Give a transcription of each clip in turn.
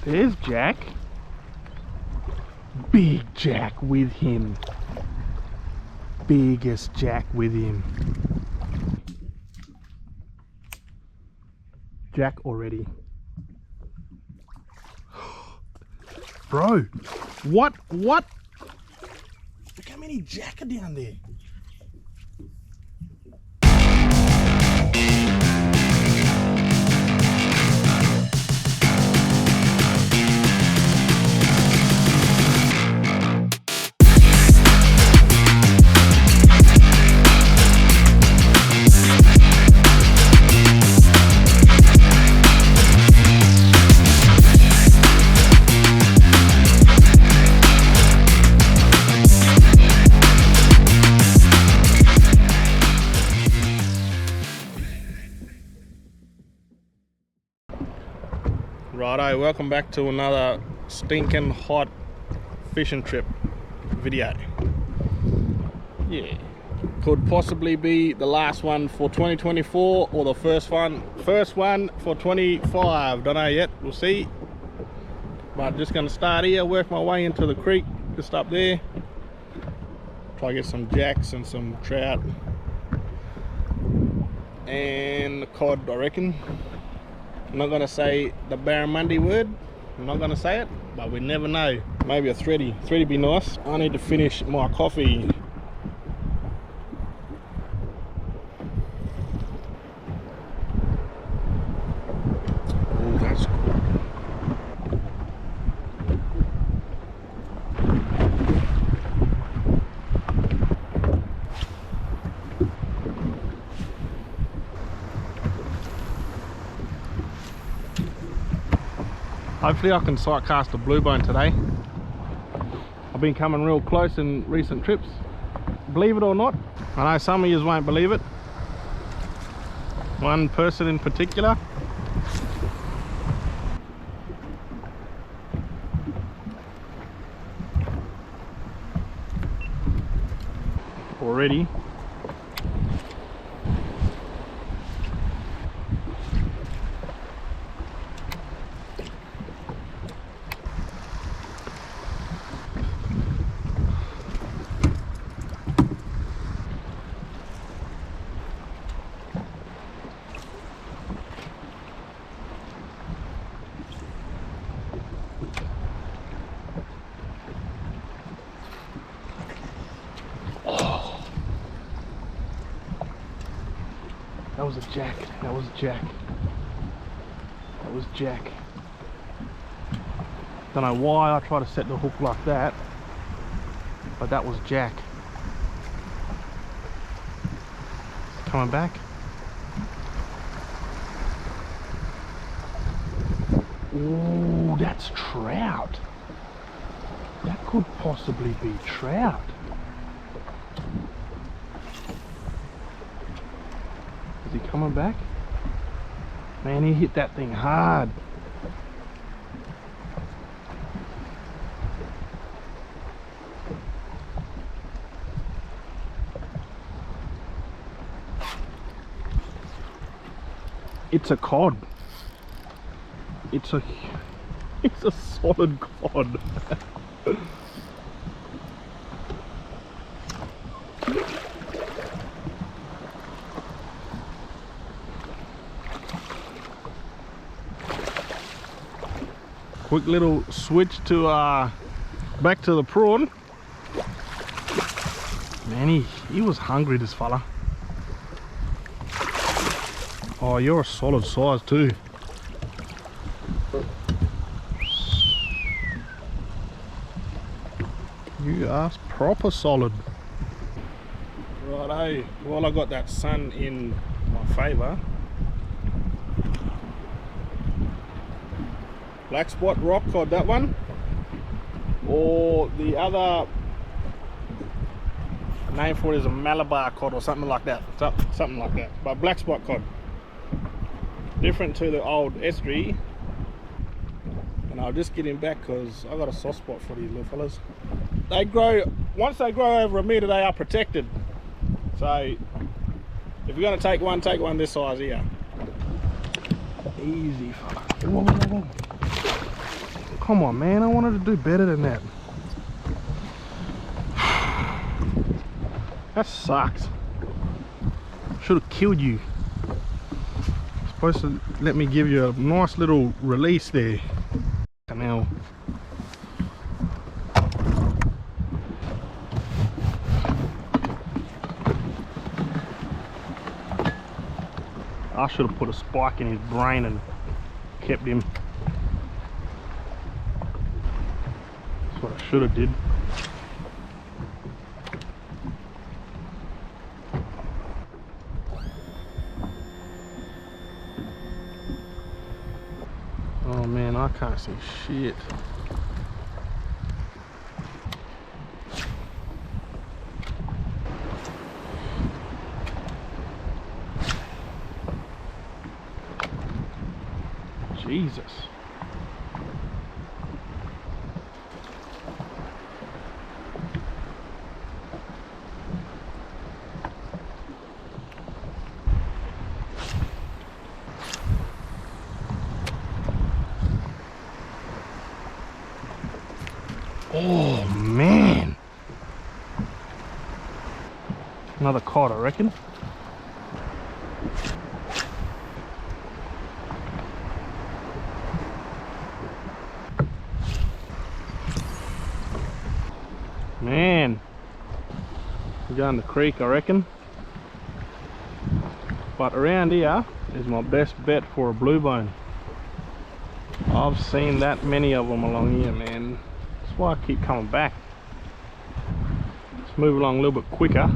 There's Jack. Big Jack with him. Biggest Jack with him. Jack already. Bro, what? Look how many Jack are down there. Righto, welcome back to another stinking hot fishing trip video. Yeah, could possibly be the last one for 2024 or the first one for 25. Don't know yet, we'll see. But just gonna start here, work my way into the creek just up there, try to get some jacks and some trout and cod, I reckon. I'm not gonna say the barramundi word, I'm not gonna say it, but we never know. Maybe a thready be nice. I need to finish my coffee. Oh, that's cool. Hopefully I can sight cast a blue bone today. I've been coming real close in recent trips. Believe it or not, I know some of you won't believe it. One person in particular. Already. That was a jack. That was Jack. That was Jack. Don't know why I try to set the hook like that, but that was Jack. Coming back. Ooh, that's trout. That could possibly be trout. Is he coming back? Man, he hit that thing hard. It's a cod. It's a solid cod. Quick little switch to back to the prawn. Man, he was hungry, this fella. Oh, you're a solid size too. You are proper solid. Righto, while I got that sun in my favour, black spot rock cod, that one, or the other name for it is a Malabar cod or something like that. Something like that. But black spot cod, different to the old estuary. And I'll just get him back because I got a soft spot for these little fellas. They grow, once they grow over a metre, they are protected. So if you're going to take one this size here. Easy fella. Whoa, whoa, whoa. Come on, man, I wanted to do better than that. That sucks. Should have killed you. Supposed to let me give you a nice little release there. Now. I should have put a spike in his brain and kept him. That's what I should have did. Oh man, I can't see shit. Jesus. Oh man. Another cod, I reckon. Man, we're going to the creek, I reckon. But around here is my best bet for a blue bone. I've seen that many of them along here, man. That's why I keep coming back. Let's move along a little bit quicker.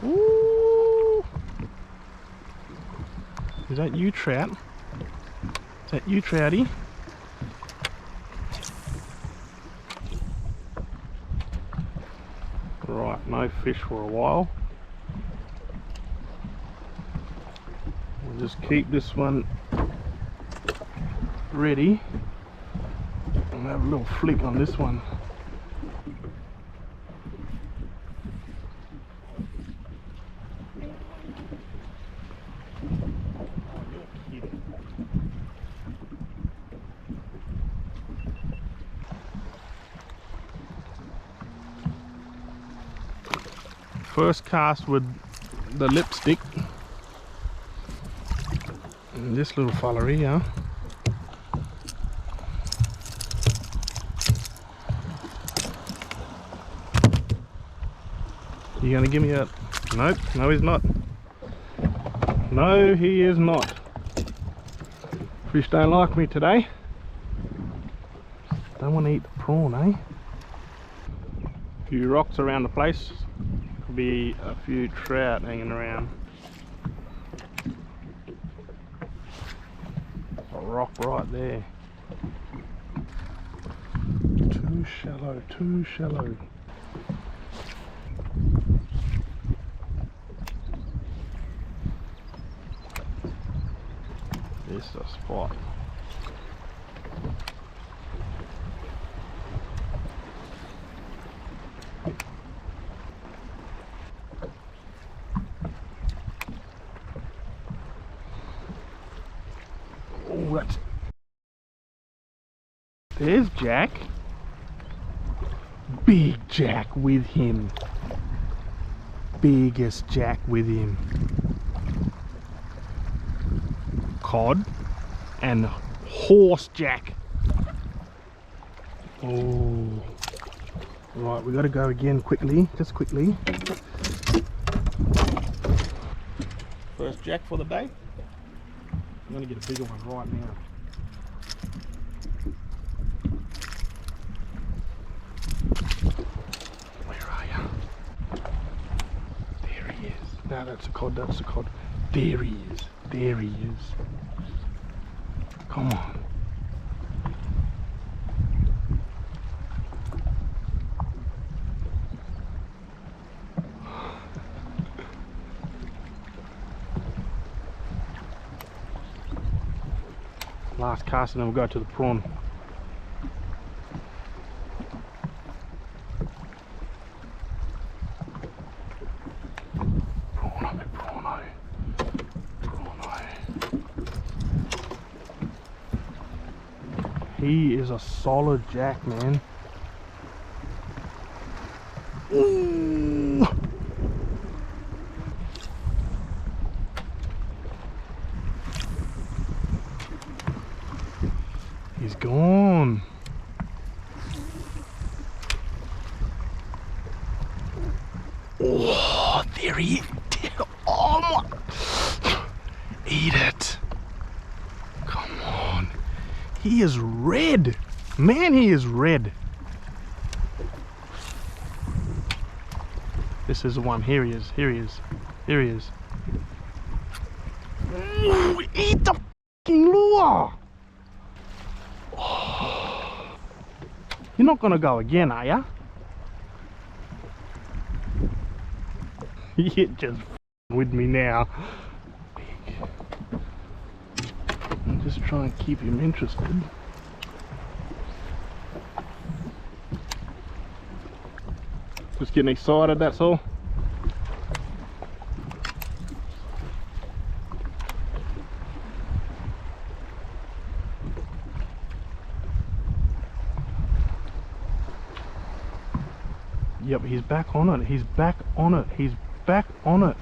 Ooh. Is that you, trout? Is that you, trouty? Right, no fish for a while. We'll just keep this one ready and have a little flick on this one. First cast with the lipstick, and this little fella here. You gonna give me a... Nope, no he's not. No he is not. Fish don't like me today. Don't want to eat the prawn, eh? A few rocks around the place. Be a few trout hanging around. A rock right there. Too shallow, too shallow. This is a spot. Oh, that's... There's Jack. Big Jack with him. Biggest Jack with him. Cod and horse Jack. Oh. Right, we gotta go again quickly, just quickly. First Jack for the day. I'm gonna get a bigger one right now. Where are you? There he is. No, that's a cod, that's a cod. There he is. There he is. Come on. Last cast and then we'll go to the prawn. He is a solid jack, man. Ooh. He's gone. Oh, there he is. Oh my. Eat it. Come on. He is red. Man, he is red. This is the one. Here he is. Here he is. Here he is. Ooh, eat the fucking lure. Oh. You're not gonna go again, are ya? You're just with me now. I'm just trying to keep him interested. Just getting excited, that's all. Yep, he's back on it. He's back on it. He's back on it.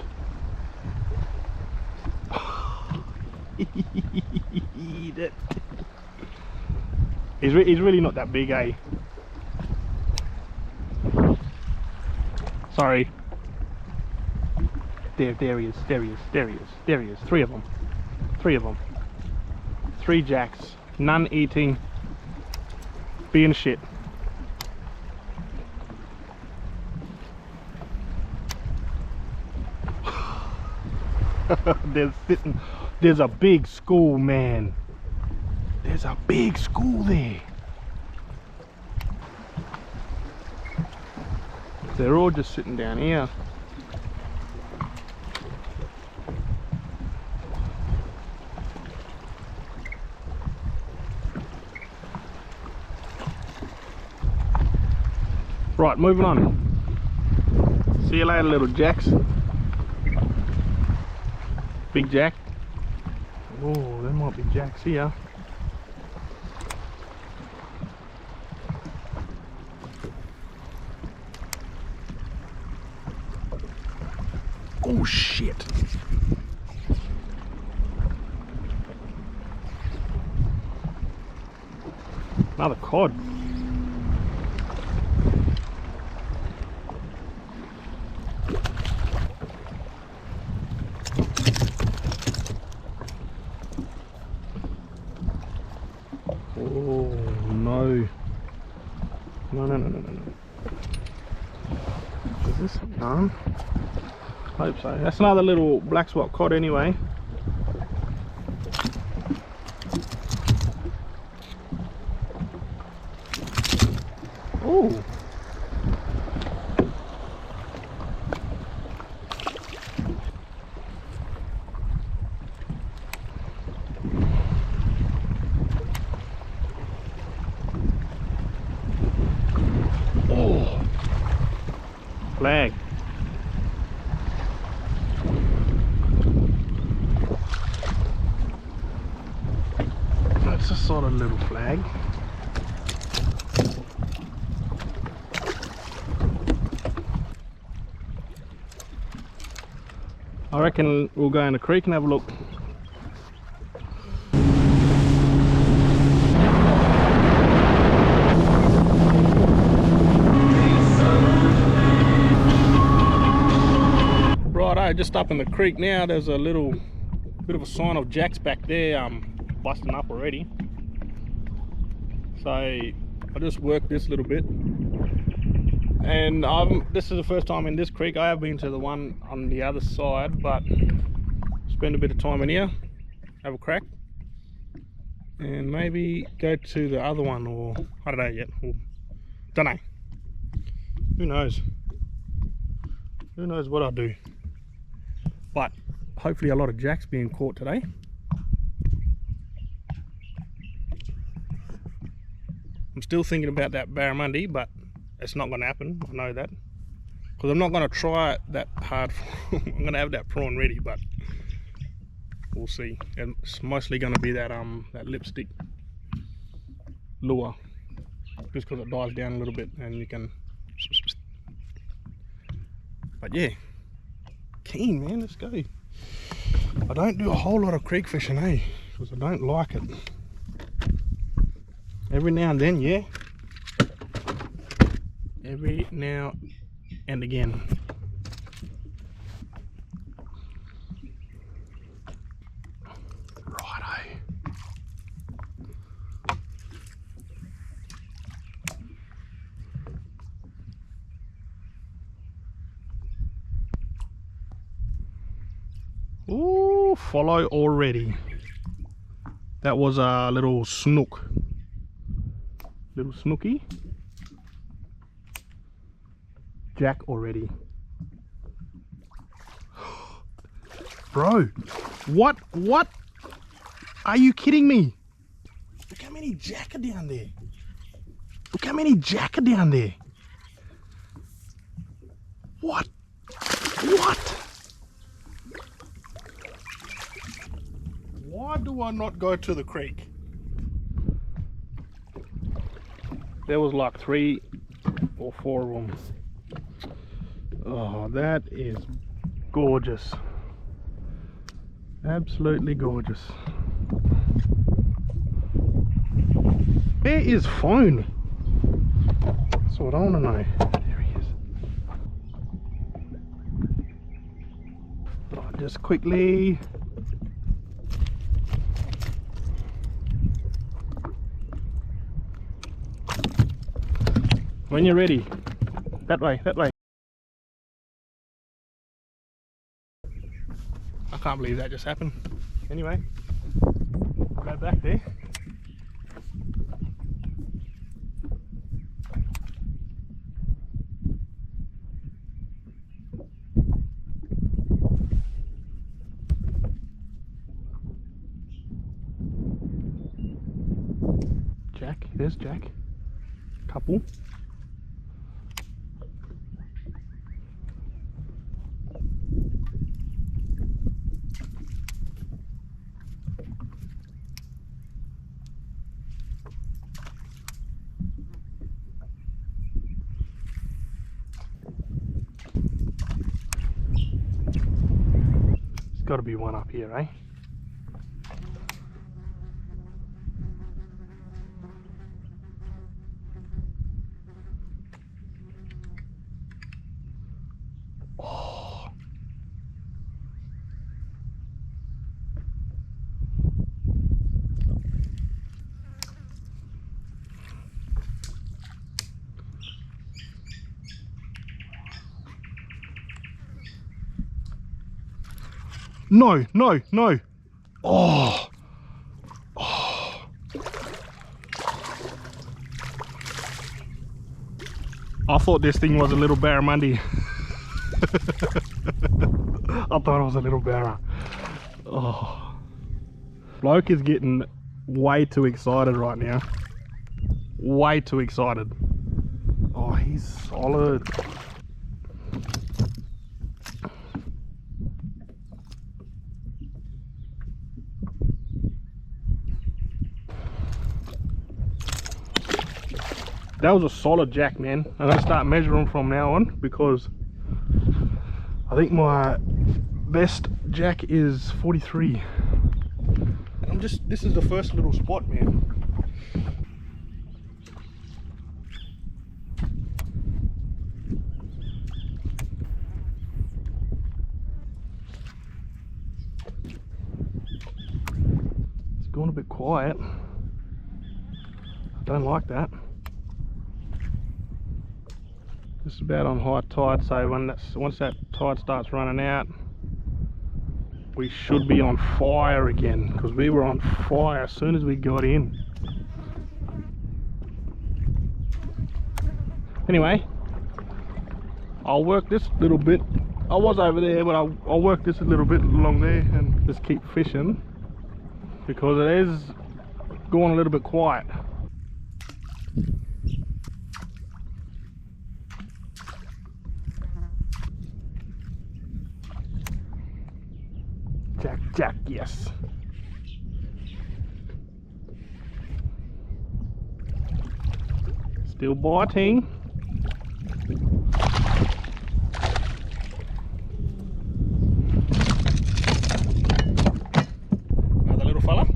Eat it. He's really not that big, eh? Sorry. There he is. There he is. There he is. There he is. Three of them. Three of them. 3 jacks. None eating. Being shit. There's a big school, man. There's a big school there. They're all just sitting down here. Right, moving on. See you later, little jacks. Big jack. Oh, there might be jacks here. Oh shit. Another cod. Oh no. No. Is this done? Hope so. That's another little black spot cod anyway. Oh. Oh. Flag. That's a solid little flag. I reckon we'll go in the creek and have a look. Righto, just up in the creek now. There's a little bit of a sign of jacks back there busting up already. So I just worked this little bit, and this is the first time in this creek. I have been to the one on the other side, but spend a bit of time in here, have a crack, and maybe go to the other one, or I don't know yet, or don't know. Who knows? Who knows what I'll do? But hopefully a lot of jacks being caught today. I'm still thinking about that barramundi, but it's not going to happen. I know that, because I'm not going to try it that hard. I'm going to have that prawn ready, but we'll see. And it's mostly going to be that that lipstick. lure, just because it dives down a little bit and you can. But yeah, keen, man, let's go. I don't do a whole lot of creek fishing, eh? Because I don't like it. Every now and then, yeah. Every now and again. Righto. Ooh, follow already. That was a little snook. Little snooky. Jack already. Bro, what? Are you kidding me? Look how many jack are down there. Look how many jack are down there. What? Why do I not go to the creek? There was like 3 or 4 of them. Oh, that is gorgeous. Absolutely gorgeous. Where is phone? That's what I want to know. There he is. Oh, just quickly. When you're ready. That way, that way. I can't believe that just happened. Anyway, I'll go back there. Jack, there's Jack. Couple. There's got to be one up here, eh? No. Oh. I thought this thing was a little barramundi. I thought it was a little barra. Oh. Bloke is getting way too excited right now. Way too excited. Oh, he's solid. That was a solid jack, man. I'm gonna start measuring from now on because I think my best jack is 43. This is the first little spot, man. It's gone a bit quiet. I don't like that. This is about on high tide, so once that tide starts running out, we should be on fire again, because we were on fire as soon as we got in. Anyway, I'll work this little bit. I was over there, but I'll work this a little bit along there and just keep fishing, because it is going a little bit quiet. Jack, yes. Still biting. Another little fella.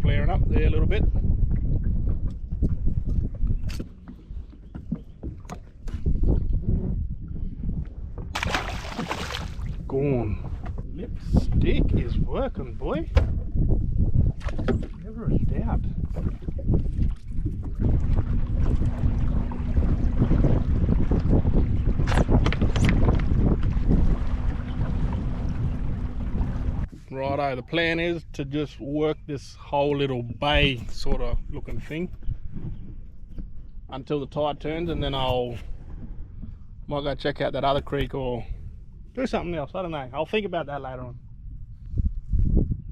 Flaring up there a little bit. Gone. Lipstick is working, boy. Never a doubt. Righto, the plan is to just work this whole little bay sort of looking thing until the tide turns, and then might go check out that other creek or do something else. I don't know. I'll think about that later on.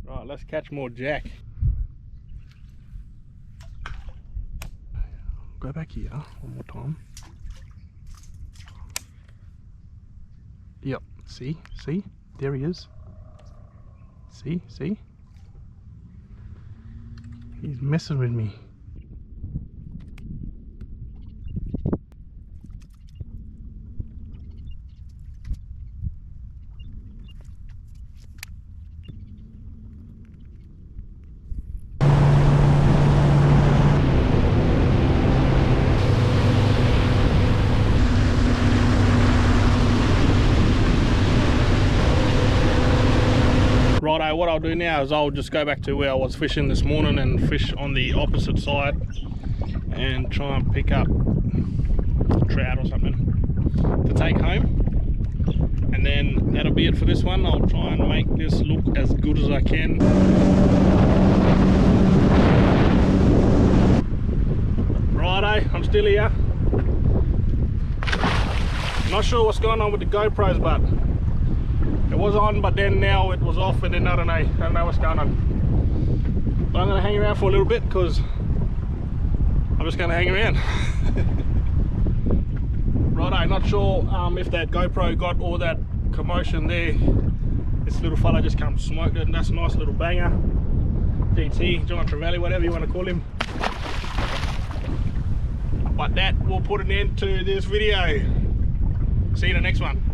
Right, let's catch more jack. Go back here one more time. Yep, see, there he is. See, he's messing with me. Righto, what I'll do now is I'll just go back to where I was fishing this morning and fish on the opposite side and try and pick up trout or something to take home, and then that'll be it for this one. I'll try and make this look as good as I can. Righto, I'm still here. Not sure what's going on with the GoPros, but it was on, but then now it was off, and then I don't know what's going on. But I'm going to hang around for a little bit because I'm just going to hang around. Righto, not sure if that GoPro got all that commotion there. This little fella just come smoked it, and that's a nice little banger. GT, John Trevally, whatever you want to call him. But that will put an end to this video. See you in the next one.